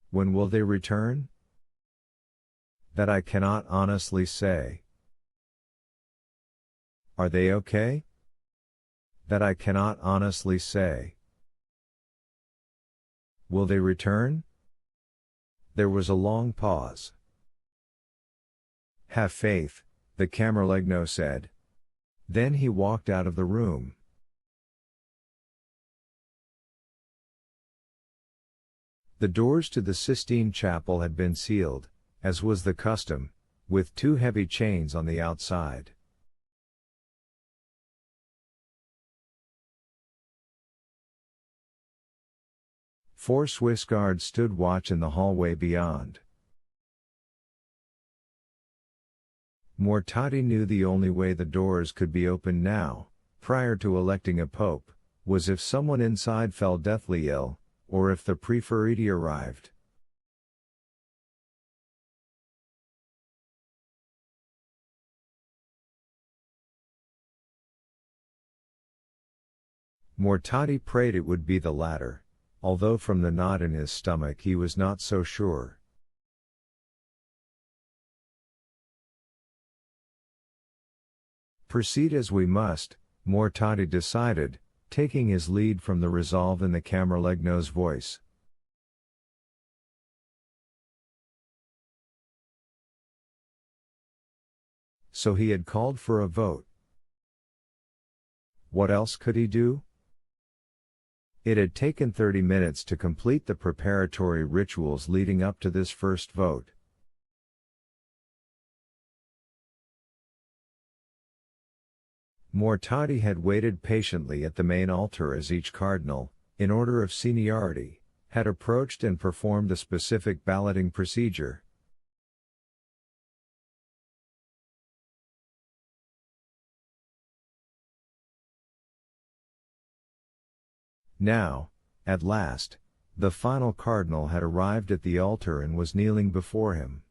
When will they return? That I cannot honestly say. Are they okay? That I cannot honestly say. Will they return? There was a long pause. Have faith, the Camerlengo said. Then he walked out of the room. The doors to the Sistine Chapel had been sealed, as was the custom, with 2 heavy chains on the outside. Four Swiss guards stood watch in the hallway beyond. Mortati knew the only way the doors could be opened now, prior to electing a pope, was if someone inside fell deathly ill, or if the Preferiti arrived. Mortati prayed it would be the latter, although from the knot in his stomach he was not so sure. Proceed as we must, Mortati decided, taking his lead from the resolve in the Camerlengo's voice. So he had called for a vote. What else could he do? It had taken 30 minutes to complete the preparatory rituals leading up to this first vote. Mortati had waited patiently at the main altar as each cardinal, in order of seniority, had approached and performed a specific balloting procedure. Now, at last, the final cardinal had arrived at the altar and was kneeling before him.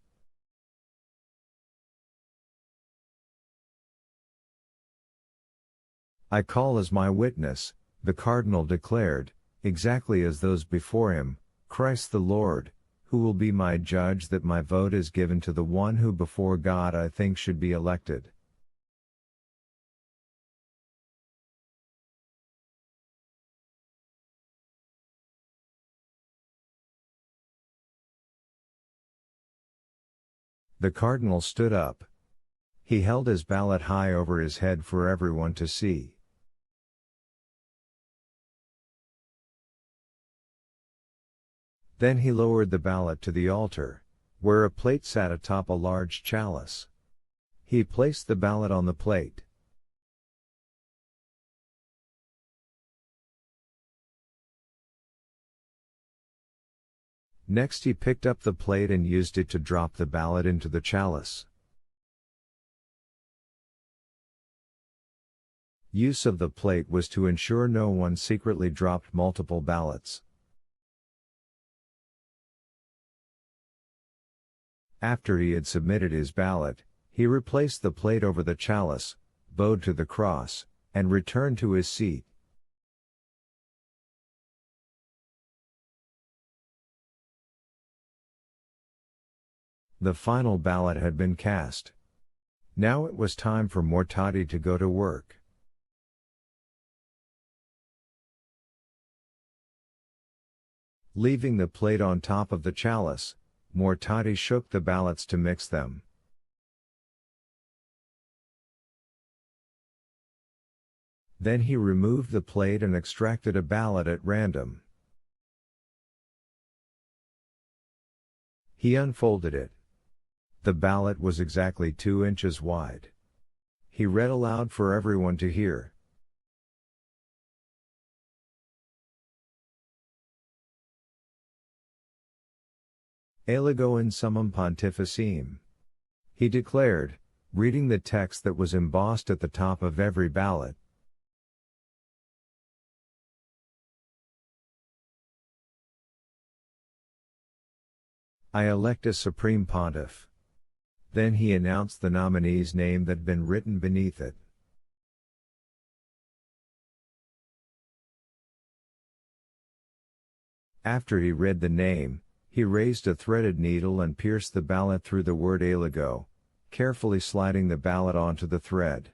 I call as my witness, the cardinal declared, exactly as those before him, Christ the Lord, who will be my judge, that my vote is given to the one who before God I think should be elected. The cardinal stood up. He held his ballot high over his head for everyone to see. Then he lowered the ballot to the altar, where a plate sat atop a large chalice. He placed the ballot on the plate. Next he picked up the plate and used it to drop the ballot into the chalice. Use of the plate was to ensure no one secretly dropped multiple ballots. After he had submitted his ballot, he replaced the plate over the chalice, bowed to the cross, and returned to his seat. The final ballot had been cast. Now it was time for Mortati to go to work. Leaving the plate on top of the chalice, Mortati shook the ballots to mix them. Then he removed the plate and extracted a ballot at random. He unfolded it. The ballot was exactly 2 inches wide. He read aloud for everyone to hear. Eligo in summum pontificem. He declared, reading the text that was embossed at the top of every ballot. I elect as Supreme Pontiff. Then he announced the nominee's name that had been written beneath it. After he read the name, He raised a threaded needle and pierced the ballot through the word aligo, carefully sliding the ballot onto the thread.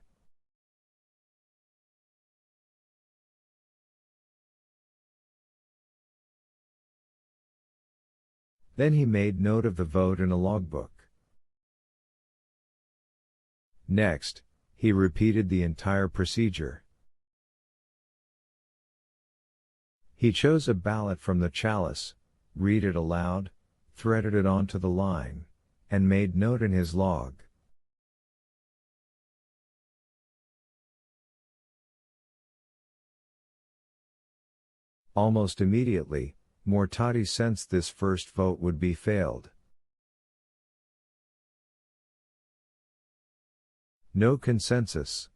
Then he made note of the vote in a logbook. Next, he repeated the entire procedure. He chose a ballot from the chalice, read it aloud, threaded it onto the line, and made note in his log. Almost immediately, Mortati sensed this first vote would be failed. No consensus.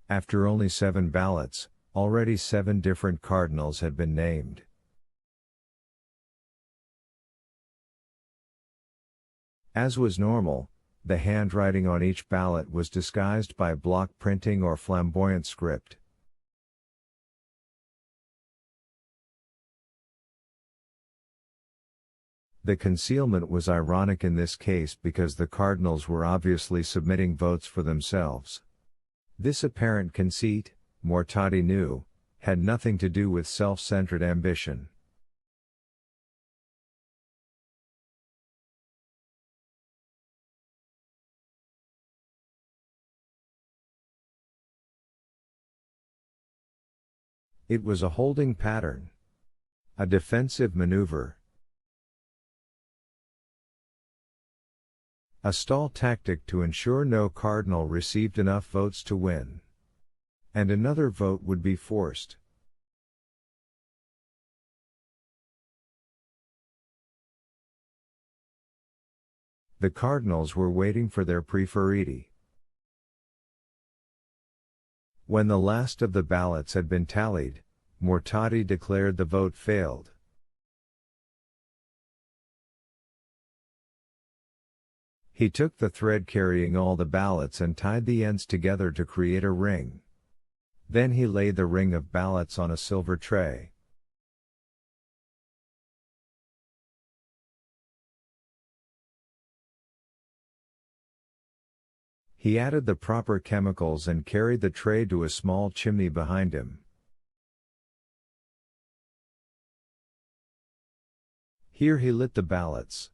After only 7 ballots, already 7 different cardinals had been named. As was normal, the handwriting on each ballot was disguised by block printing or flamboyant script. The concealment was ironic in this case because the cardinals were obviously submitting votes for themselves. This apparent conceit, Mortati knew, had nothing to do with self-centered ambition. It was a holding pattern. A defensive maneuver. A stall tactic to ensure no cardinal received enough votes to win. And another vote would be forced. The cardinals were waiting for their preferiti. When the last of the ballots had been tallied, Mortati declared the vote failed. He took the thread carrying all the ballots and tied the ends together to create a ring. Then he laid the ring of ballots on a silver tray. He added the proper chemicals and carried the tray to a small chimney behind him. Here he lit the ballots.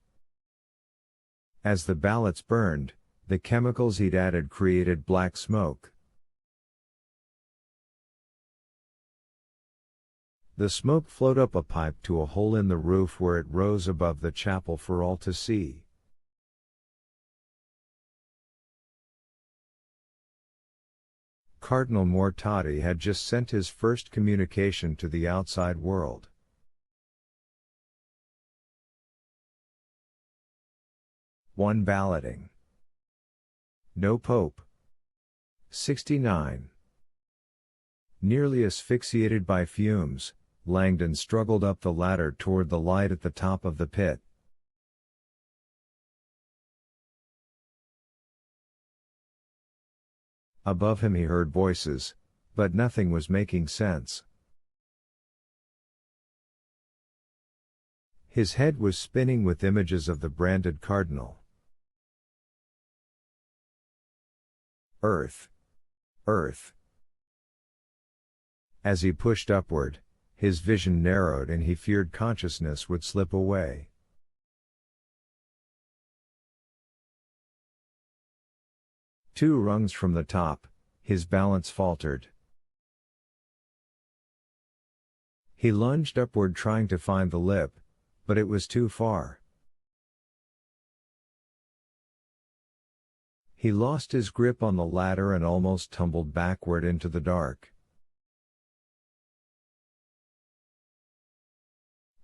As the ballots burned, the chemicals he'd added created black smoke. The smoke flowed up a pipe to a hole in the roof where it rose above the chapel for all to see. Cardinal Mortati had just sent his first communication to the outside world. One balloting. No Pope. 69. Nearly asphyxiated by fumes, Langdon struggled up the ladder toward the light at the top of the pit. Above him he heard voices, but nothing was making sense. His head was spinning with images of the branded cardinal. Earth. Earth. As he pushed upward, his vision narrowed and he feared consciousness would slip away. Two rungs from the top, his balance faltered. He lunged upward trying to find the lip, but it was too far. He lost his grip on the ladder and almost tumbled backward into the dark.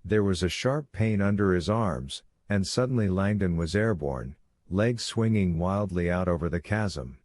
There was a sharp pain under his arms, and suddenly Langdon was airborne, legs swinging wildly out over the chasm.